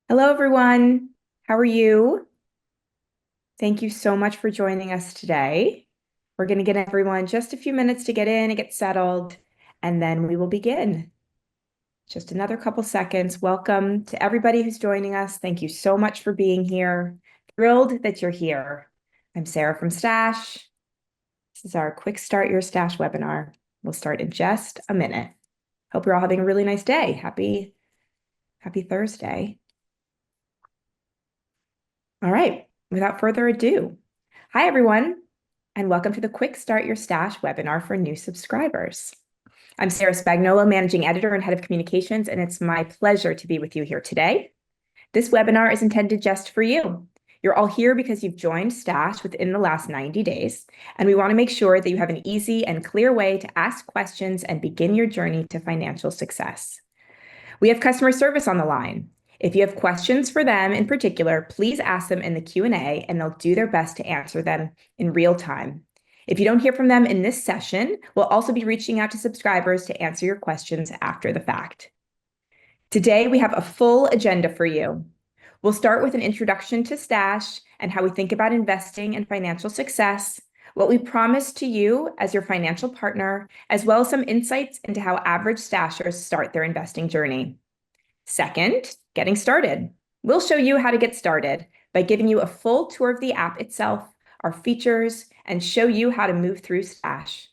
Hello, everyone. How are you? Thank you so much for joining us today. We're going to get everyone just a few minutes to get in and get settled, and then we will begin. Just another couple seconds. Welcome to everybody who's joining us. Thank you so much for being here. Thrilled that you're here. I'm Sarah from Stash. This is our Quick Start Your Stash webinar. We'll start in just a minute. Hope you're all having a really nice day. Happy Thursday. All right, without further ado, hi everyone, and welcome to the Quick Start Your Stash webinar for new subscribers. I'm Sarah Spagnuolo, Managing Editor and Head of Communications, and it's my pleasure to be with you here today. This webinar is intended just for you. You're all here because you've joined Stash within the last 90 days, and we want to make sure that you have an easy and clear way to ask questions and begin your journey to financial success. We have customer service on the line. If you have questions for them in particular, please ask them in the Q&A and they'll do their best to answer them in real time. If you don't hear from them in this session, we'll also be reaching out to subscribers to answer your questions after the fact. Today, we have a full agenda for you. We'll start with an introduction to Stash and how we think about investing and financial success, what we promise to you as your financial partner, as well as some insights into how average Stashers start their investing journey. Second, getting started. We'll show you how to get started by giving you a full tour of the app itself, our features, and show you how to move through Stash.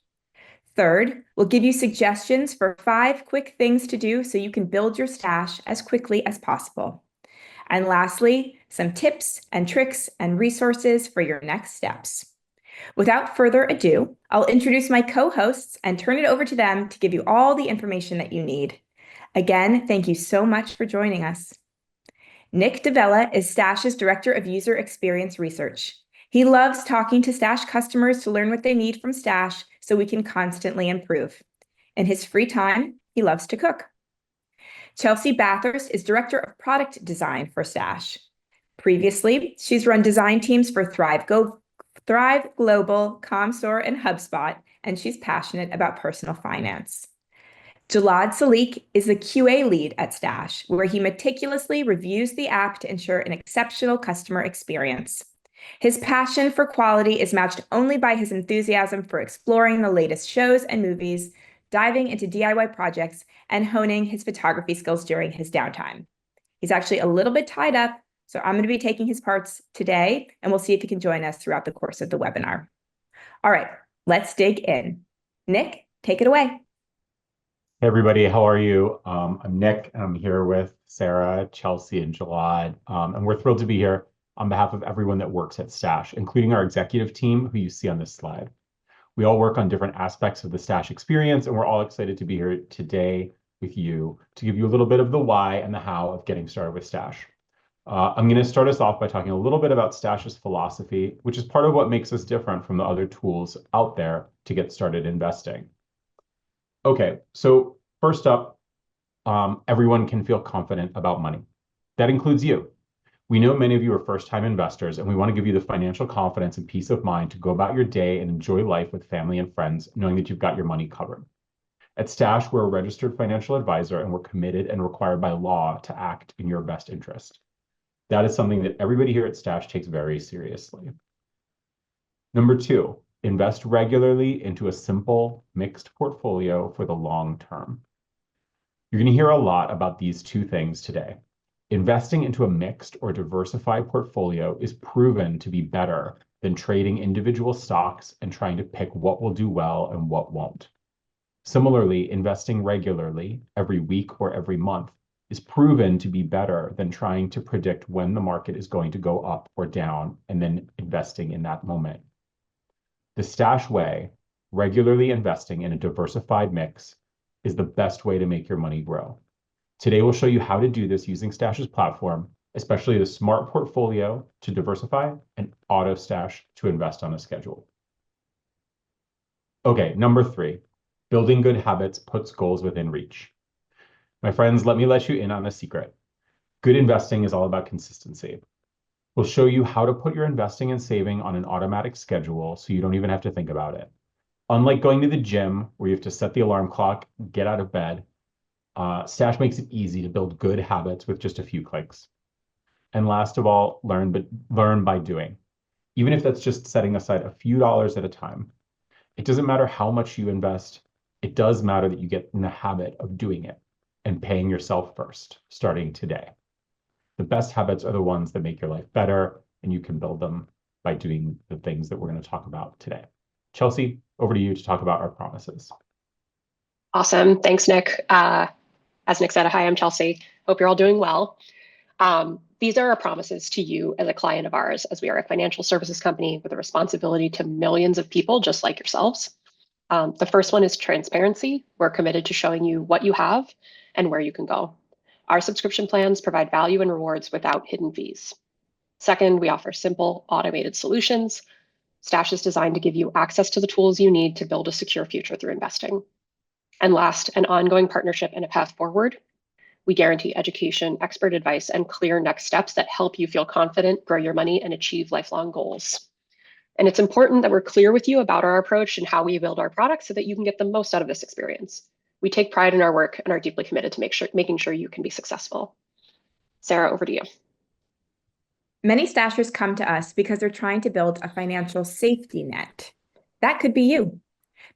Third, we'll give you suggestions for 5 quick things to do so you can build your stash as quickly as possible. And lastly, some tips and tricks and resources for your next steps. Without further ado, I'll introduce my co-hosts and turn it over to them to give you all the information that you need. Again, thank you so much for joining us. Nick DeVella is Stash's Director of User Experience Research. He loves talking to Stash customers to learn what they need from Stash so we can constantly improve. In his free time, he loves to cook. Chelsea Bathurst is Director of Product Design for Stash. Previously, she's run design teams for Thrive Global, Comstore, and HubSpot, and she's passionate about personal finance. Jalad Salik is the QA lead at Stash, where he meticulously reviews the app to ensure an exceptional customer experience. His passion for quality is matched only by his enthusiasm for exploring the latest shows and movies, diving into DIY projects, and honing his photography skills during his downtime. He's actually a little bit tied up, so I'm going to be taking his parts today, and we'll see if he can join us throughout the course of the webinar. All right, let's dig in. Nick, take it away. Hey everybody, how are you? I'm Nick, and I'm here with Sarah, Chelsea, and Jalad, and we're thrilled to be here on behalf of everyone that works at Stash, including our executive team who you see on this slide. We all work on different aspects of the Stash experience, and we're all excited to be here today with you to give you a little bit of the why and the how of getting started with Stash. I'm going to start us off by talking a little bit about Stash's philosophy, which is part of what makes us different from the other tools out there to get started investing. Okay, so first up, everyone can feel confident about money. That includes you. We know many of you are first-time investors, and we want to give you the financial confidence and peace of mind to go about your day and enjoy life with family and friends, knowing that you've got your money covered. At Stash, we're a registered financial advisor, and we're committed and required by law to act in your best interest. That is something that everybody here at Stash takes very seriously. Number 2, invest regularly into a simple, mixed portfolio for the long term. You're going to hear a lot about these 2 things today. Investing into a mixed or diversified portfolio is proven to be better than trading individual stocks and trying to pick what will do well and what won't. Similarly, investing regularly, every week or every month, is proven to be better than trying to predict when the market is going to go up or down and then investing in that moment. The Stash way, regularly investing in a diversified mix, is the best way to make your money grow. Today, we'll show you how to do this using Stash's platform, especially the Smart Portfolio to diversify and Auto Stash to invest on a schedule. Okay, number 3, building good habits puts goals within reach. My friends, let me let you in on a secret. Good investing is all about consistency. We'll show you how to put your investing and saving on an automatic schedule so you don't even have to think about it. Unlike going to the gym where you have to set the alarm clock, get out of bed, Stash makes it easy to build good habits with just a few clicks. And last of all, learn by doing. Even if that's just setting aside a few dollars at a time. It doesn't matter how much you invest. It does matter that you get in the habit of doing it and paying yourself first, starting today. The best habits are the ones that make your life better, and you can build them by doing the things that we're going to talk about today. Chelsea, over to you to talk about our promises. Awesome. Thanks, Nick. As Nick said, hi, I'm Chelsea. Hope you're all doing well. These are our promises to you as a client of ours, as we are a financial services company with a responsibility to millions of people just like yourselves. The first one is transparency. We're committed to showing you what you have and where you can go. Our subscription plans provide value and rewards without hidden fees. Second, we offer simple, automated solutions. Stash is designed to give you access to the tools you need to build a secure future through investing. And last, an ongoing partnership and a path forward. We guarantee education, expert advice, and clear next steps that help you feel confident, grow your money, and achieve lifelong goals. And it's important that we're clear with you about our approach and how we build our products so that you can get the most out of this experience. We take pride in our work and are deeply committed to making sure you can be successful. Sarah, over to you. Many stashers come to us because they're trying to build a financial safety net. That could be you.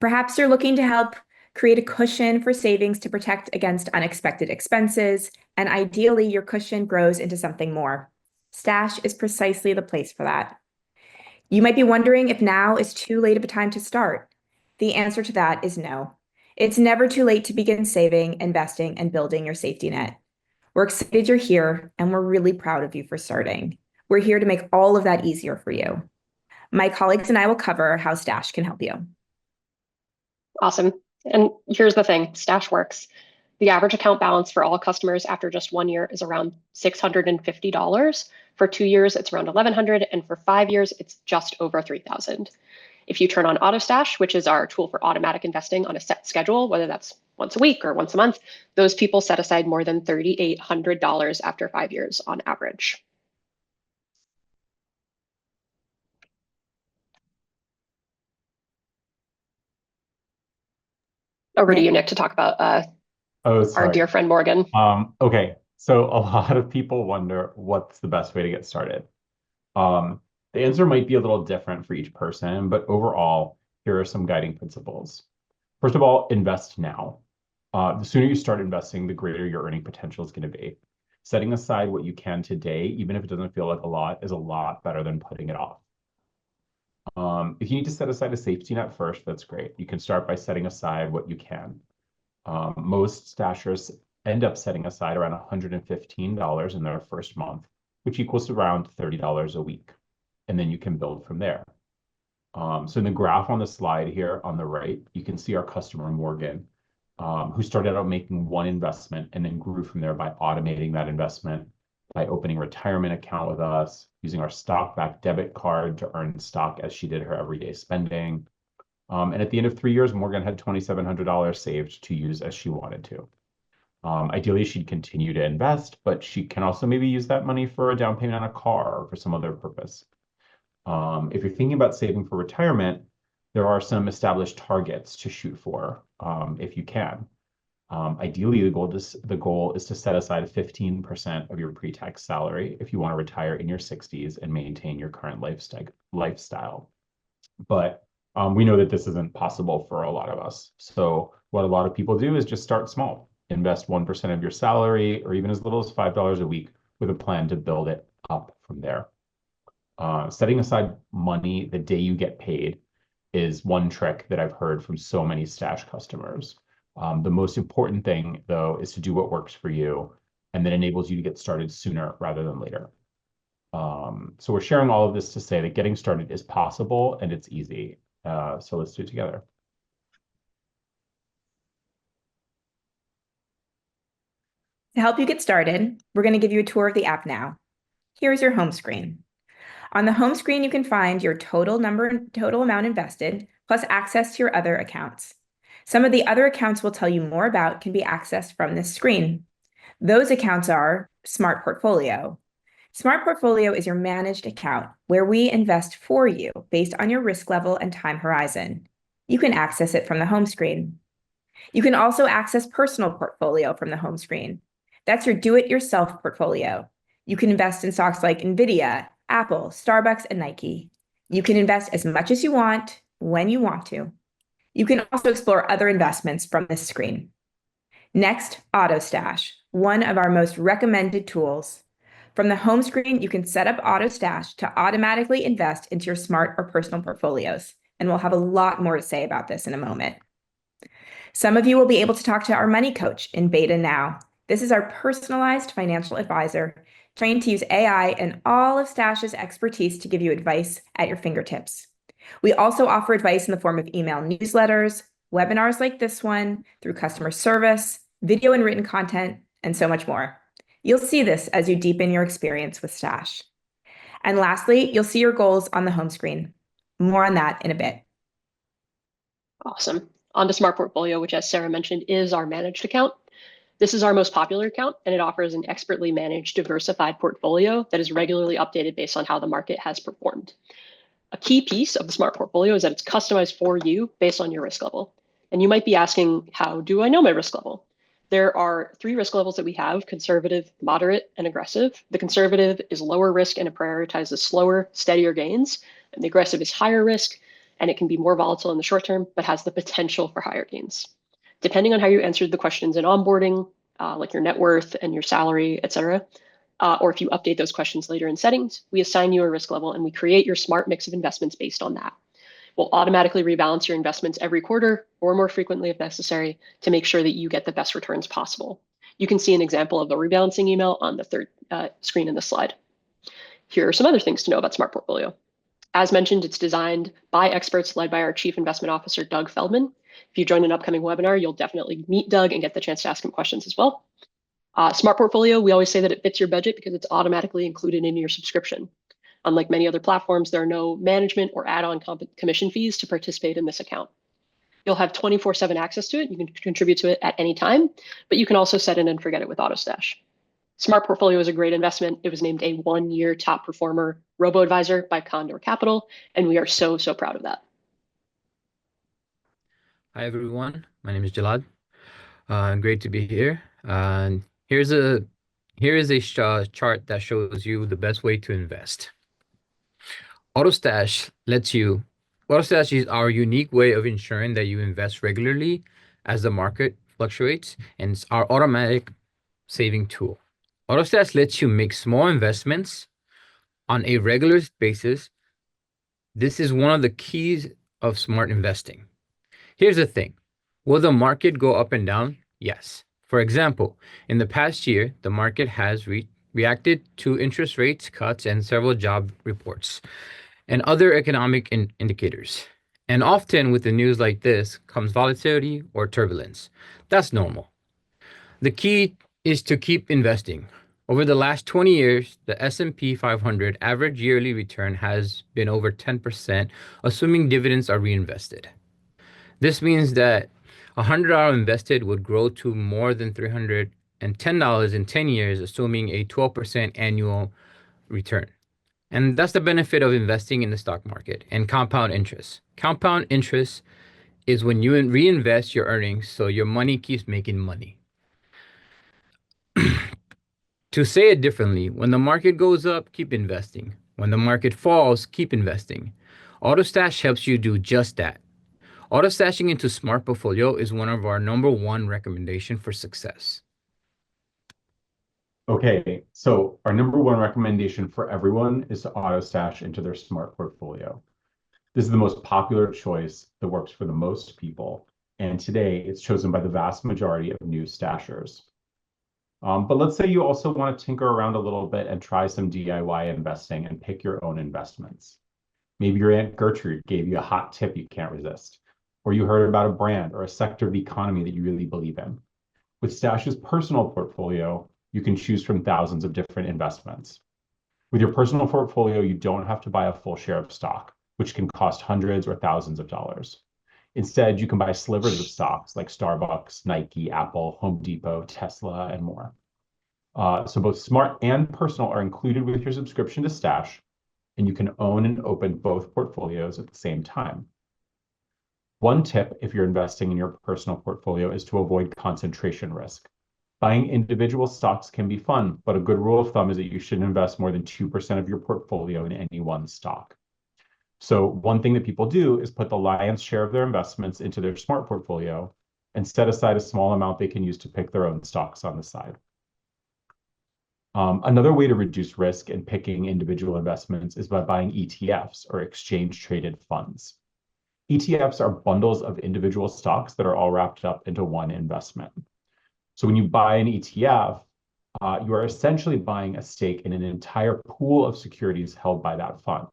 Perhaps you're looking to help create a cushion for savings to protect against unexpected expenses, and ideally your cushion grows into something more. Stash is precisely the place for that. You might be wondering if now is too late of a time to start. The answer to that is no. It's never too late to begin saving, investing, and building your safety net. We're excited you're here, and we're really proud of you for starting. We're here to make all of that easier for you. My colleagues and I will cover how Stash can help you. Awesome. And here's the thing, Stash works. The average account balance for all customers after just 1 year is around $650. For 2 years, it's around $1,100, and for 5 years, it's just over $3,000. If you turn on Auto Stash, which is our tool for automatic investing on a set schedule, whether that's once a week or once a month, those people set aside more than $3,800 after 5 years on average. Over to you, Nick, to talk about our dear friend Morgan. Okay, so a lot of people wonder what's the best way to get started. The answer might be a little different for each person, but overall, here are some guiding principles. First of all, invest now. The sooner you start investing, the greater your earning potential is going to be. Setting aside what you can today, even if it doesn't feel like a lot, is a lot better than putting it off. If you need to set aside a safety net first, that's great. You can start by setting aside what you can. Most stashers end up setting aside around $115 in their first month, which equals around $30 a week. And then you can build from there. So in the graph on the slide here on the right, you can see our customer Morgan, who started out making one investment and then grew from there by automating that investment, by opening a retirement account with us, using our stock-back debit card to earn stock as she did her everyday spending. And at the end of 3 years, Morgan had $2,700 saved to use as she wanted to. Ideally, she'd continue to invest, but she can also maybe use that money for a down payment on a car or for some other purpose. If you're thinking about saving for retirement, there are some established targets to shoot for if you can. Ideally, the goal is to set aside 15% of your pre-tax salary if you want to retire in your 60s and maintain your current lifestyle. But we know that this isn't possible for a lot of us. So what a lot of people do is just start small. Invest 1% of your salary or even as little as $5 a week with a plan to build it up from there. Setting aside money the day you get paid is one trick that I've heard from so many Stash customers. The most important thing, though, is to do what works for you and that enables you to get started sooner rather than later. So we're sharing all of this to say that getting started is possible and it's easy. So let's do it together. To help you get started, we're going to give you a tour of the app now. Here's your home screen. On the home screen, you can find your total amount invested, plus access to your other accounts. Some of the other accounts we'll tell you more about can be accessed from this screen. Those accounts are Smart Portfolio. Smart Portfolio is your managed account where we invest for you based on your risk level and time horizon. You can access it from the home screen. You can also access Personal Portfolio from the home screen. That's your do-it-yourself portfolio. You can invest in stocks like Nvidia, Apple, Starbucks, and Nike. You can invest as much as you want, when you want to. You can also explore other investments from this screen. Next, Auto Stash, one of our most recommended tools. From the home screen, you can set up Auto Stash to automatically invest into your smart or personal portfolios, and we'll have a lot more to say about this in a moment. Some of you will be able to talk to our money coach in beta now. This is our personalized financial advisor, trained to use AI and all of Stash's expertise to give you advice at your fingertips. We also offer advice in the form of email newsletters, webinars like this one, through customer service, video and written content, and so much more. You'll see this as you deepen your experience with Stash. And lastly, you'll see your goals on the home screen. More on that in a bit. Awesome. On to Smart Portfolio, which, as Sarah mentioned, is our managed account. This is our most popular account, and it offers an expertly managed, diversified portfolio that is regularly updated based on how the market has performed. A key piece of the Smart Portfolio is that it's customized for you based on your risk level. And you might be asking, how do I know my risk level? There are 3 risk levels that we have: conservative, moderate, and aggressive. The conservative is lower risk and it prioritizes slower, steadier gains. And the aggressive is higher risk and it can be more volatile in the short term, but has the potential for higher gains. Depending on how you answered the questions in onboarding, like your net worth and your salary, et cetera, or if you update those questions later in settings, we assign you a risk level and we create your smart mix of investments based on that. We'll automatically rebalance your investments every quarter or more frequently if necessary to make sure that you get the best returns possible. You can see an example of the rebalancing email on the third screen in this slide. Here are some other things to know about Smart Portfolio. As mentioned, it's designed by experts led by our Chief Investment Officer, Doug Feldman. If you join an upcoming webinar, you'll definitely meet Doug and get the chance to ask him questions as well. Smart Portfolio, we always say that it fits your budget because it's automatically included in your subscription. Unlike many other platforms, there are no management or add-on commission fees to participate in this account. You'll have 24/7 access to it. You can contribute to it at any time, but you can also set it and forget it with AutoStash. Smart Portfolio is a great investment. It was named a 1-year top performer robo-advisor by Condor Capital, and we are so, so proud of that. Hi, everyone. My name is Jalad. Great to be here. Here is a chart that shows you the best way to invest. AutoStash is our unique way of ensuring that you invest regularly as the market fluctuates, and it's our automatic saving tool. AutoStash lets you make small investments on a regular basis. This is one of the keys of smart investing. Here's the thing. Will the market go up and down? Yes. For example, in the past year, the market has reacted to interest rates cuts and several job reports and other economic indicators. And often with the news like this comes volatility or turbulence. That's normal. The key is to keep investing. Over the last 20 years, the S&P 500 average yearly return has been over 10%, assuming dividends are reinvested. This means that $100 invested would grow to more than $310 in 10 years, assuming a 12% annual return. And that's the benefit of investing in the stock market and compound interest. Compound interest is when you reinvest your earnings so your money keeps making money. To say it differently, when the market goes up, keep investing. When the market falls, keep investing. AutoStash helps you do just that. Auto-stashing into Smart Portfolio is one of our #1 recommendation for success. Okay, so our #1 recommendation for everyone is to auto-stash into their Smart Portfolio. This is the most popular choice that works for the most people, and today it's chosen by the vast majority of new stashers. But let's say you also want to tinker around a little bit and try some DIY investing and pick your own investments. Maybe your Aunt Gertrude gave you a hot tip you can't resist, or you heard about a brand or a sector of the economy that you really believe in. With Stash's personal portfolio, you can choose from thousands of different investments. With your personal portfolio, you don't have to buy a full share of stock, which can cost hundreds or thousands of dollars. Instead, you can buy slivers of stocks like Starbucks, Nike, Apple, Home Depot, Tesla, and more. So both Smart and Personal are included with your subscription to Stash, and you can own and open both portfolios at the same time. One tip if you're investing in your personal portfolio is to avoid concentration risk. Buying individual stocks can be fun, but a good rule of thumb is that you shouldn't invest more than 2% of your portfolio in any one stock. So one thing that people do is put the lion's share of their investments into their smart portfolio and set aside a small amount they can use to pick their own stocks on the side. Another way to reduce risk in picking individual investments is by buying ETFs, or exchange traded funds. ETFs are bundles of individual stocks that are all wrapped up into one investment. So when you buy an ETF, you are essentially buying a stake in an entire pool of securities held by that fund.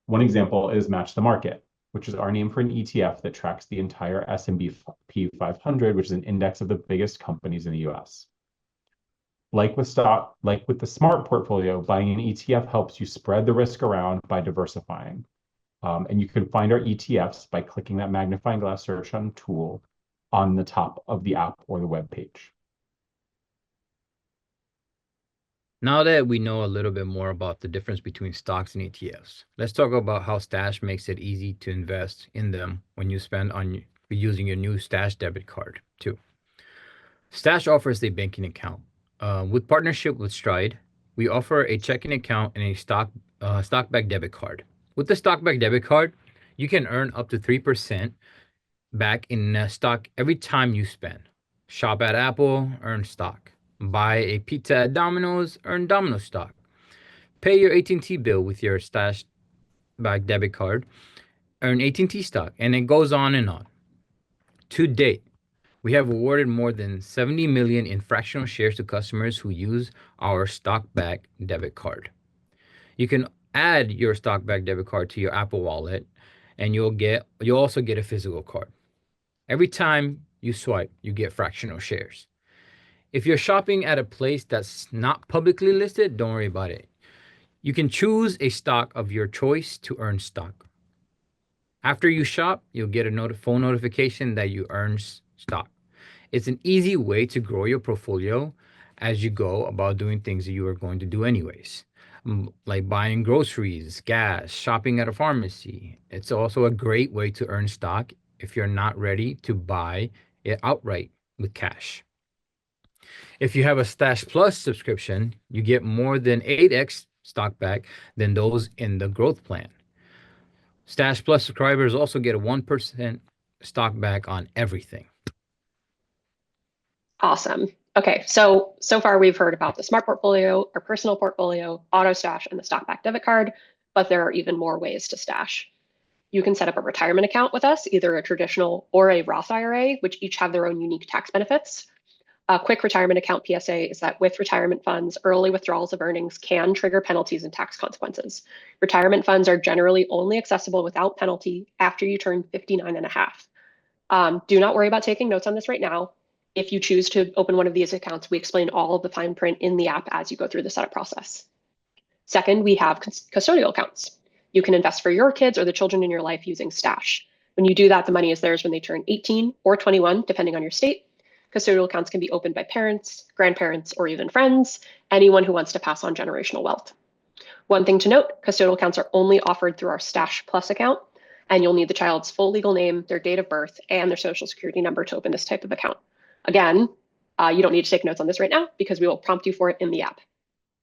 One example is Match the Market, which is our name for an ETF that tracks the entire S&P 500, which is an index of the biggest companies in the US. Like with the smart portfolio, buying an ETF helps you spread the risk around by diversifying. And you can find our ETFs by clicking that magnifying glass search on tool on the top of the app or the web page. Now that we know a little bit more about the difference between stocks and ETFs, let's talk about how Stash makes it easy to invest in them when you spend on using your new Stash debit card too. Stash offers a banking account. With partnership with Stride, we offer a checking account and a stock-back debit card. With the stock-back debit card, you can earn up to 3% back in stock every time you spend. Shop at Apple, earn stock. Buy a pizza at Domino's, earn Domino's stock. Pay your AT&T bill with your Stash back debit card, earn AT&T stock, and it goes on and on. To date, we have awarded more than 70 million in fractional shares to customers who use our stock-back debit card. You can add your stock-back debit card to your Apple Wallet, and you'll also get a physical card. Every time you swipe, you get fractional shares. If you're shopping at a place that's not publicly listed, don't worry about it. You can choose a stock of your choice to earn stock. After you shop, you'll get a phone notification that you earned stock. It's an easy way to grow your portfolio as you go about doing things that you are going to do anyways, like buying groceries, gas, shopping at a pharmacy. It's also a great way to earn stock if you're not ready to buy it outright with cash. If you have a Stash Plus subscription, you get more than 8x stock back than those in the growth plan. Stash Plus subscribers also get a 1% stock back on everything. Awesome. Okay, so far we've heard about the smart portfolio, our personal portfolio, auto stash, and the stock-back debit card, but there are even more ways to stash. You can set up a retirement account with us, either a traditional or a Roth IRA, which each have their own unique tax benefits. A quick retirement account PSA is that with retirement funds, early withdrawals of earnings can trigger penalties and tax consequences. Retirement funds are generally only accessible without penalty after you turn 59 and a half. Do not worry about taking notes on this right now. If you choose to open one of these accounts, we explain all of the fine print in the app as you go through the setup process. Second, we have custodial accounts. You can invest for your kids or the children in your life using Stash. When you do that, the money is theirs when they turn 18 or 21, depending on your state. Custodial accounts can be opened by parents, grandparents, or even friends, anyone who wants to pass on generational wealth. One thing to note, custodial accounts are only offered through our Stash Plus account, and you'll need the child's full legal name, their date of birth, and their social security number to open this type of account. Again, you don't need to take notes on this right now because we will prompt you for it in the app.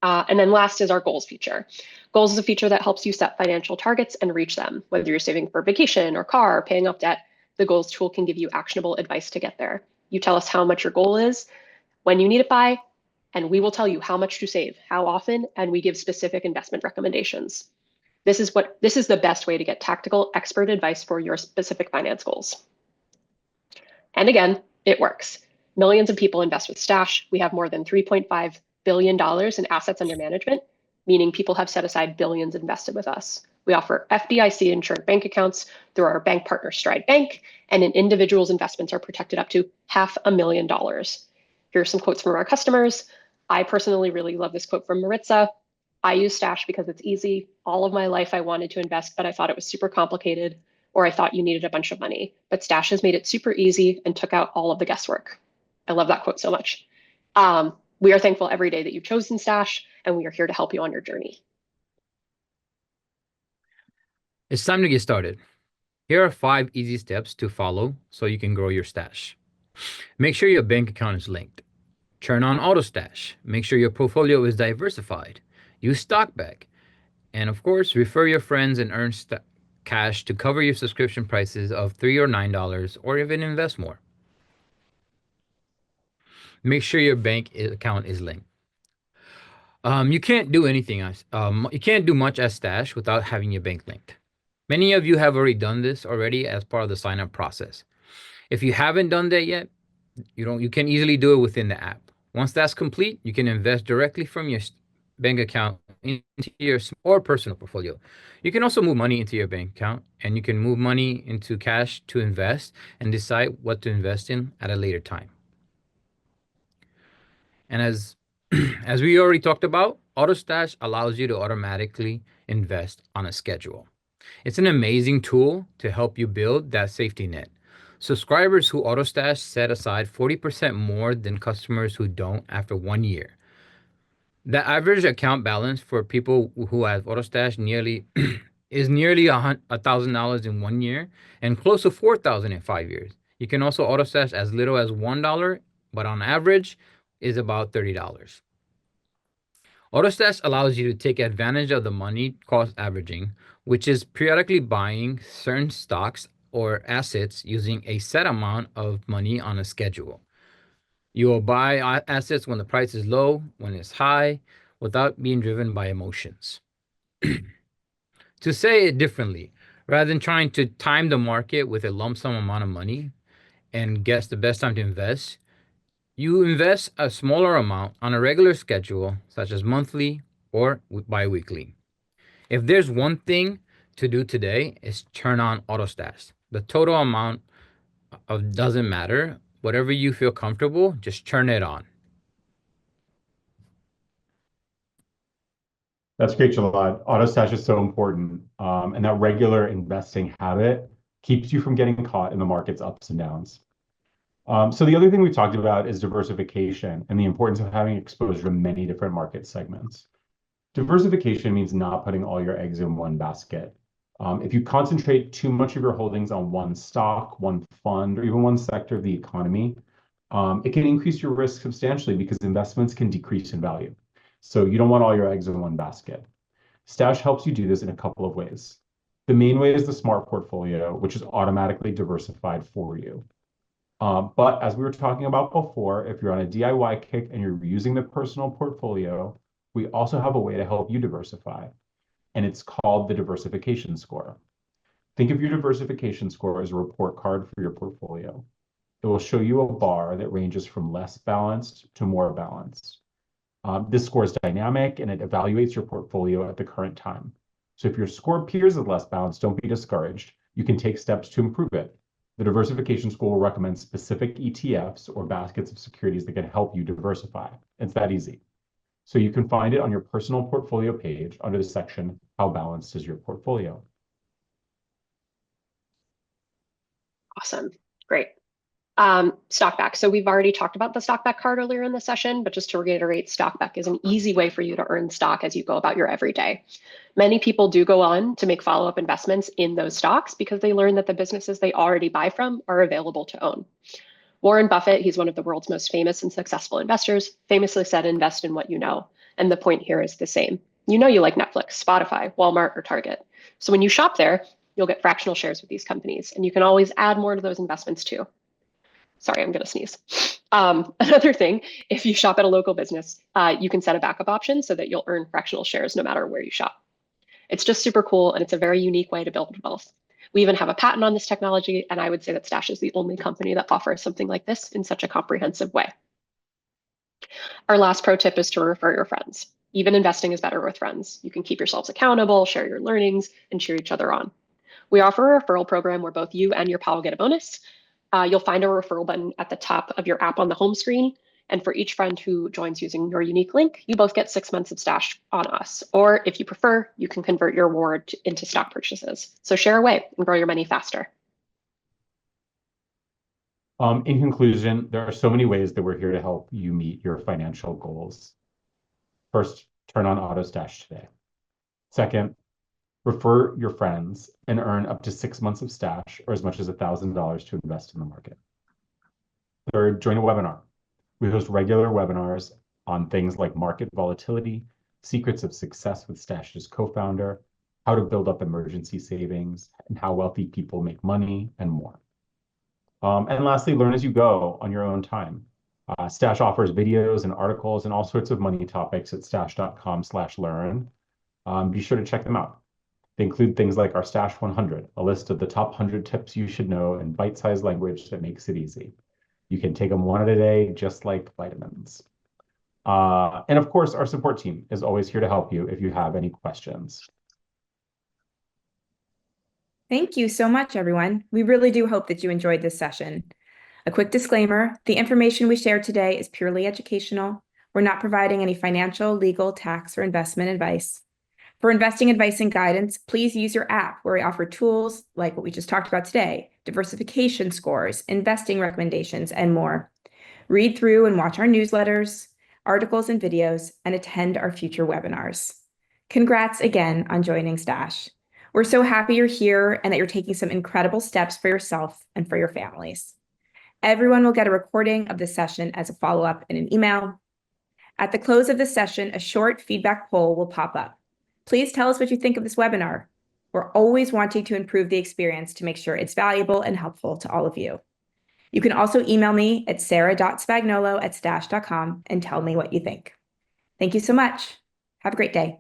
And then last is our goals feature. Goals is a feature that helps you set financial targets and reach them. Whether you're saving for vacation or car, or paying off debt, the goals tool can give you actionable advice to get there. You tell us how much your goal is, when you need it by, and we will tell you how much to save, how often, and we give specific investment recommendations. This is the best way to get tactical, expert advice for your specific finance goals. And again, it works. Millions of people invest with Stash. We have more than $3.5 billion in assets under management, meaning people have set aside billions invested with us. We offer FDIC insured bank accounts through our bank partner Stride Bank, and an individual's investments are protected up to $500,000. Here are some quotes from our customers. I personally really love this quote from Maritza. I use Stash because it's easy. All of my life I wanted to invest, but I thought it was super complicated, or I thought you needed a bunch of money. But Stash has made it super easy and took out all of the guesswork. I love that quote so much. We are thankful every day that you've chosen Stash, and we are here to help you on your journey. It's time to get started. Here are 5 easy steps to follow so you can grow your stash. Make sure your bank account is linked. Turn on auto stash. Make sure your portfolio is diversified. Use stock-back. And of course, refer your friends and earn cash to cover your subscription prices of $3 or $9, or even invest more. Make sure your bank account is linked. You can't do anything you can't do much as Stash without having your bank linked. Many of you have already done this already as part of the sign-up process. If you haven't done that yet, you can easily do it within the app. Once that's complete, you can invest directly from your bank account into your or personal portfolio. You can also move money into your bank account, and you can move money into cash to invest and decide what to invest in at a later time. And as as we already talked about, AutoStash allows you to automatically invest on a schedule. It's an amazing tool to help you build that safety net. Subscribers who AutoStash set aside 40% more than customers who don't after 1 year. The average account balance for people who have AutoStash is nearly $1,000 in 1 year and close to $4,000 in 5 years. You can also AutoStash as little as $1, but on average is about $30. AutoStash allows you to take advantage of the money cost averaging, which is periodically buying certain stocks or assets using a set amount of money on a schedule. You will buy assets when the price is low, when it's high, without being driven by emotions. To say it differently, rather than trying to time the market with a lump sum amount of money and guess the best time to invest, you invest a smaller amount on a regular schedule, such as monthly or bi-weekly. If there's one thing to do today, is turn on AutoStash. The total amount doesn't matter. Whatever you feel comfortable, just turn it on. That's great, Jalad. Auto stash is so important. And that regular investing habit keeps you from getting caught in the market's ups and downs. So the other thing we talked about is diversification and the importance of having exposure to many different market segments. Diversification means not putting all your eggs in one basket. If you concentrate too much of your holdings on one stock, one fund, or even one sector of the economy, it can increase your risk substantially because investments can decrease in value. So you don't want all your eggs in one basket. Stash helps you do this in a couple of ways. The main way is the smart portfolio, which is automatically diversified for you. But as we were talking about before, if you're on a DIY kick and you're using the personal portfolio, we also have a way to help you diversify, and it's called the diversification score. Think of your diversification score as a report card for your portfolio. It will show you a bar that ranges from less balanced to more balanced. This score is dynamic and it evaluates your portfolio at the current time. So if your score appears as less balanced, don't be discouraged. You can take steps to improve it. The diversification score will recommend specific ETFs or baskets of securities that can help you diversify. It's that easy. So you can find it on your personal portfolio page under the section, How Balanced is Your Portfolio? Awesome. Great. Stock-back. So we've already talked about the stock-back card earlier in the session, but just to reiterate, stock-back is an easy way for you to earn stock as you go about your everyday. Many people do go on to make follow-up investments in those stocks because they learn that the businesses they already buy from are available to own. Warren Buffett, he's one of the world's most famous and successful investors, famously said, invest in what you know. And the point here is the same. You know you like Netflix, Spotify, Walmart, or Target. So when you shop there, you'll get fractional shares with these companies, and you can always add more to those investments too. Sorry, I'm going to sneeze. Another thing, if you shop at a local business, you can set a backup option so that you'll earn fractional shares no matter where you shop. It's just super cool, and it's a very unique way to build wealth. We even have a patent on this technology, and I would say that Stash is the only company that offers something like this in such a comprehensive way. Our last pro tip is to refer your friends. Even investing is better with friends. You can keep yourselves accountable, share your learnings, and cheer each other on. We offer a referral program where both you and your pal get a bonus. You'll find a referral button at the top of your app on the home screen. And for each friend who joins using your unique link, you both get 6 months of Stash on us. Or if you prefer, you can convert your reward into stock purchases. So share away and grow your money faster. In conclusion, there are so many ways that we're here to help you meet your financial goals. First, turn on Auto Stash today. Second, refer your friends and earn up to 6 months of Stash or as much as $1,000 to invest in the market. Third, join a webinar. We host regular webinars on things like market volatility, secrets of success with Stash's co-founder, how to build up emergency savings, and how wealthy people make money, and more. And lastly, learn as you go on your own time. Stash offers videos and articles and all sorts of money topics at stash.com/learn. Be sure to check them out. They include things like our Stash 100, a list of the top 100 tips you should know in bite-sized language that makes it easy. You can take them one at a day, just like vitamins. And of course, our support team is always here to help you if you have any questions. Thank you so much, everyone. We really do hope that you enjoyed this session. A quick disclaimer, the information we share today is purely educational. We're not providing any financial, legal, tax, or investment advice. For investing advice and guidance, please use your app where we offer tools like what we just talked about today, diversification scores, investing recommendations, and more. Read through and watch our newsletters, articles, and videos, and attend our future webinars. Congrats again on joining Stash. We're so happy you're here and that you're taking some incredible steps for yourself and for your families. Everyone will get a recording of this session as a follow-up in an email. At the close of this session, a short feedback poll will pop up. Please tell us what you think of this webinar. We're always wanting to improve the experience to make sure it's valuable and helpful to all of you. You can also email me at sarah.spagnolo@stash.com and tell me what you think. Thank you so much. Have a great day.